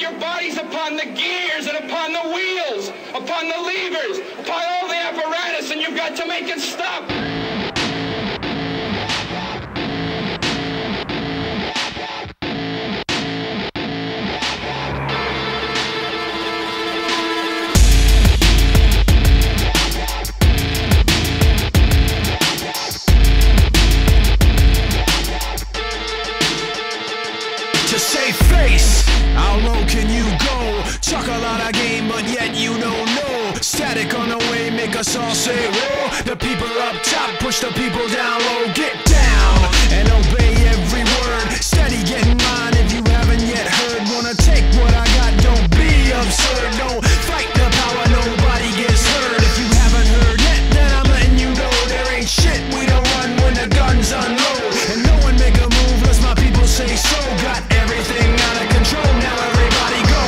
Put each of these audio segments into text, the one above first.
your bodies upon the gears and upon the wheels, upon the levers, upon all the apparatus, and you've got to make it stop. To save face, how low can you go? Chuck a lot of game, but yet you don't know. Static on the way, make us all say roll. The people up top, push the people down low. Get down and obey every word. Steady getting mine if you haven't yet heard. Wanna take what I got, don't be absurd. Don't fight the power, nobody gets hurt. If you haven't heard yet, then I'm letting you know there ain't shit we don't run when the guns unload. And no one make a move unless my people say so. Got everything out of control, now everybody go.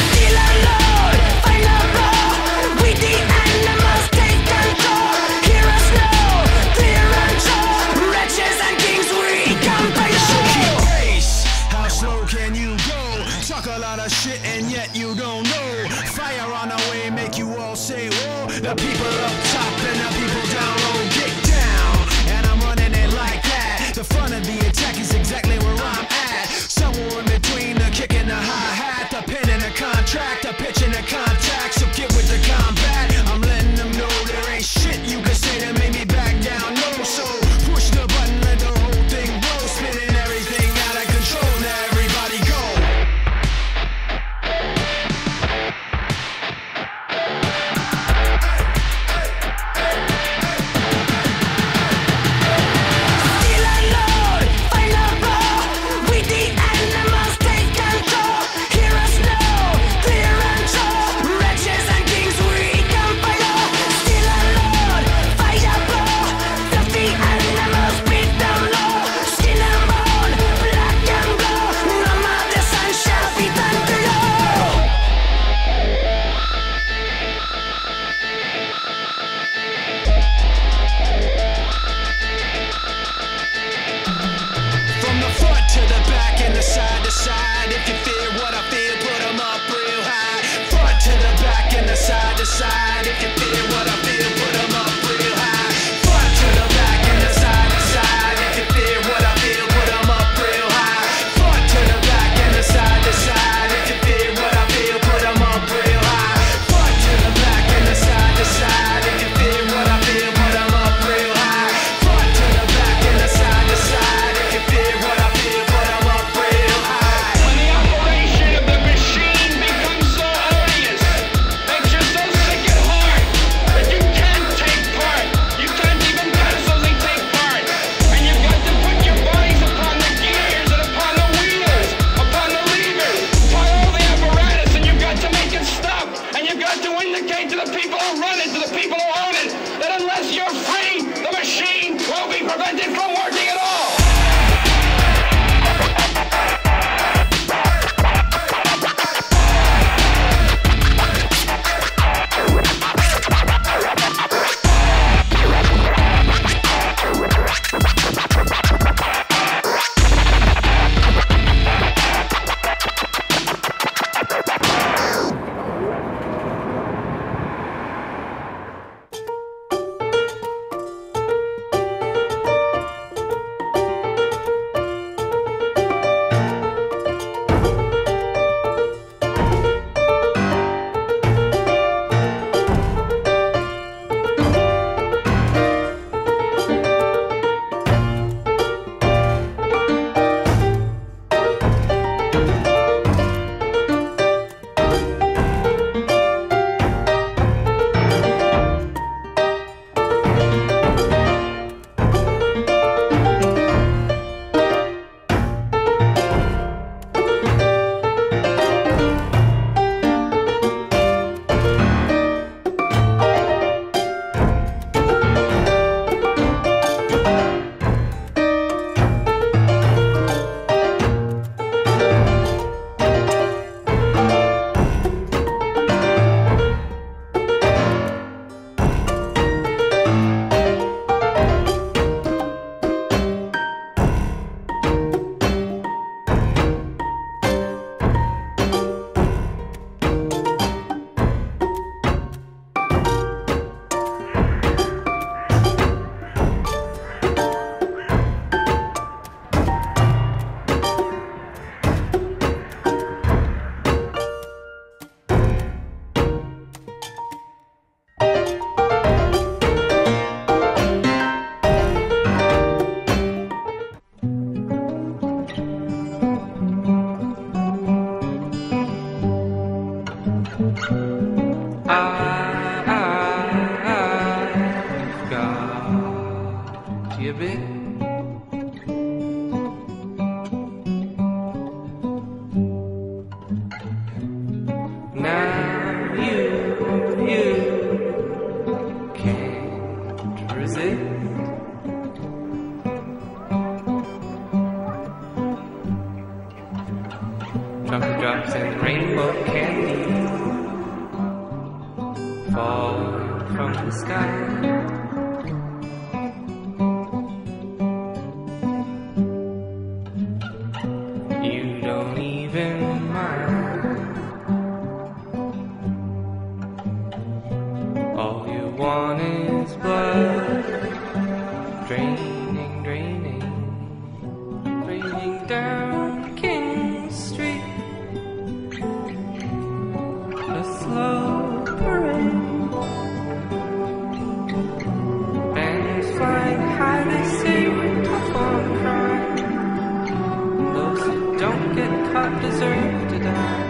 Still alone, find a road. We the animals take control. Hear us now, clear and show. Wretches and kings, we come by So you. keep pace, how slow can you go? Talk a lot of shit and yet you don't know. Fire on the way, make you all say whoa. The people up top and the people down low. Get down, and I'm running it like that. The front of the attack is exactly where I'm at. Somewhere in between the kick and the hi-hat, the pin and the contract, the pitch and the contact. So get with the combat. I'm letting them know there ain't shit you can say to make me back down. No, so push the button, let the whole thing blow. Spinning everything out of control. Now everybody go. Still alone, find a road. We the animals take control. Hear us now, clear and show. Wretches and kings, we come by you. Still alone, find a road. Filthy animals beat down low. Skin and bone, black and blue. None of the sun shall be done to you. From the front to the back and the side to side. If you feel what I feel, put 'em up real high. Front to the back and the side to side. If you feel what I feel, put 'em up real high. Front to the back and the side to side. If you feel what I feel, put 'em up real high. Front to the back and the side to side. If you feel what I feel, put 'em up real high. Front to the back and the side to side. If you feel what I feel, put 'em up real high. Front to the back and the side to side. If you feel what I feel, put 'em up real high. When the operation of the machine becomes so odious, makes you so sick at heart that you can't take part. You can't even passively take part. And you've got to put your bodies upon the gears and upon the wheels, upon the levers, upon all the apparatus, and you've got to make it stop. And you've got to indicate to the people who run it, to the people who own it, that unless you're free, the machine will be prevented from working at all. can't resist. Chocolate drops and rainbow candy fall from the sky. You don't even mind. All you want is blood, draining, draining, draining down King Street. A slow parade, bands flying high, they say we're tough on crime. Those who don't get caught deserve to die.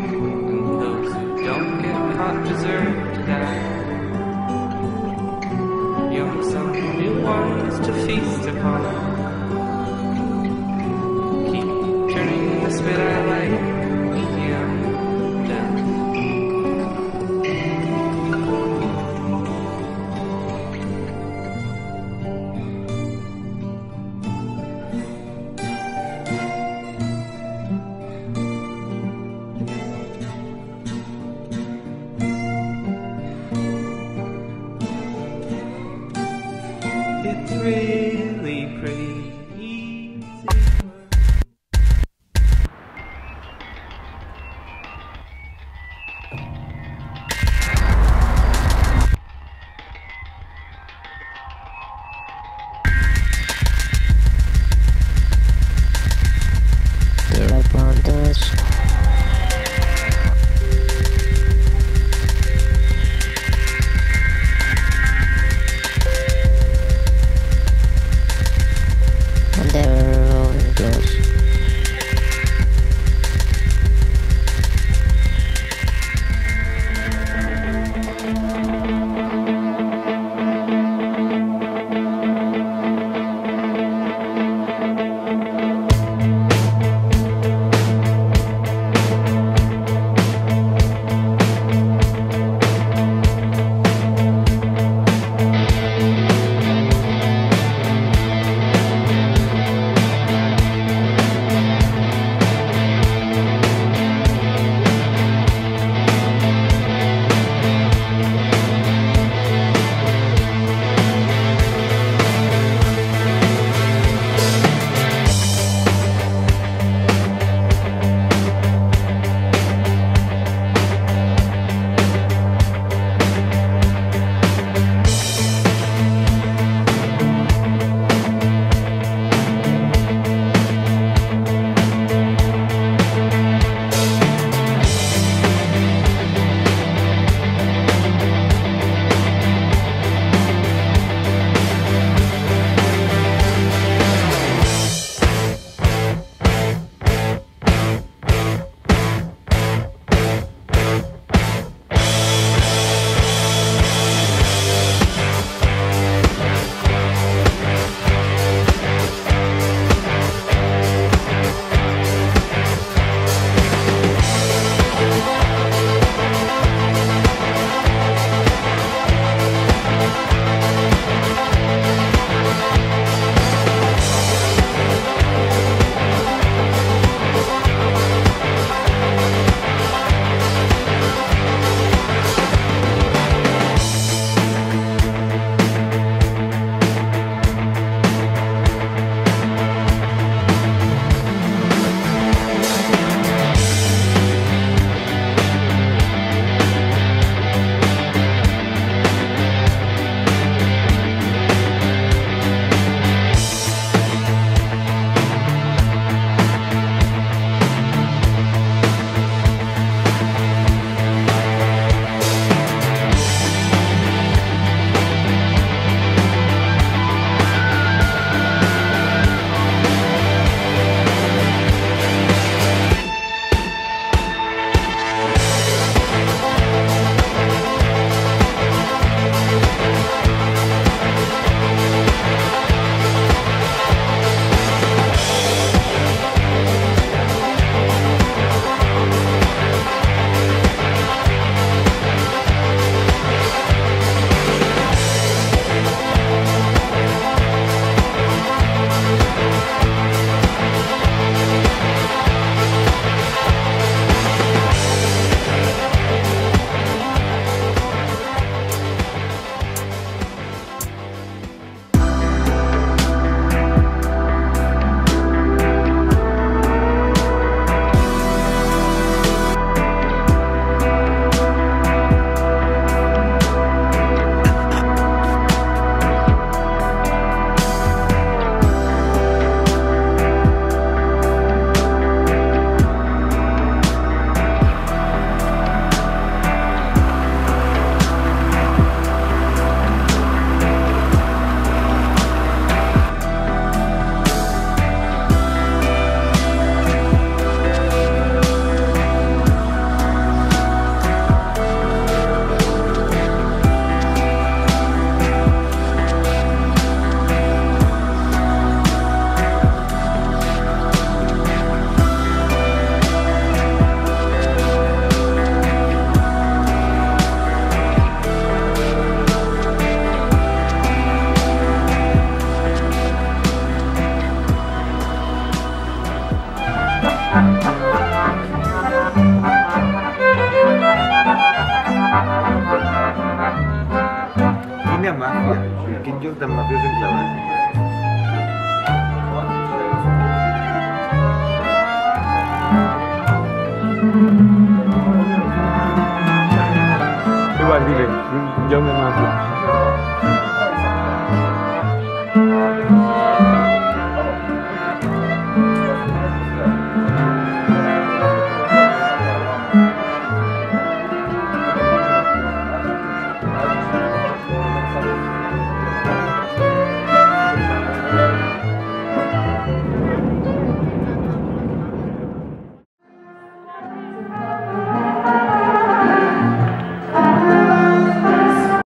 And those who don't get caught deserve to die. Young some new ones to feast upon. Keep turning the spit I like, medium death. It's really pretty easy. Namanya mafia, bikin junta mafioso enclavado. Coba dile, yo me mafia.